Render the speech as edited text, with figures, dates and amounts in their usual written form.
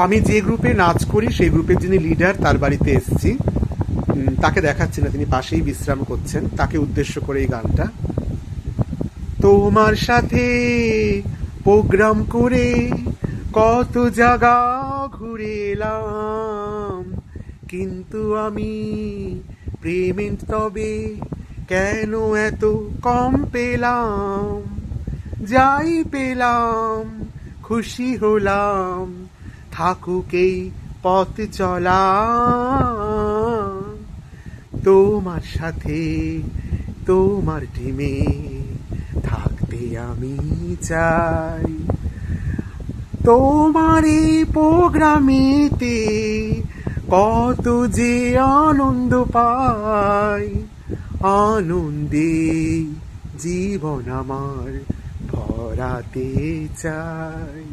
আমি যে গ্রুপে নাচ করি সেই গ্রুপের যিনি লিডার তার বাড়িতে এসেছি। তাকে দেখাচ্ছি না, তিনি পাশেই বিশ্রাম করছেন। তাকে উদ্দেশ্য করে এই গানটা। তোমার সাথে প্রোগ্রাম করে কত জায়গা ঘুরে এলাম, কিন্তু আমি পেমেন্ট তবে কেন এত কম পেলাম। যাই পেলাম খুশি হলাম, থাকুক এই পথ চলা। তোমার সাথে তোমার টিমে থাকতে আমি চাই। তোমার এই প্রোগ্রামেতে কত যে আনন্দ পাই, আনন্দে জীবন আমার ভরাতে চাই।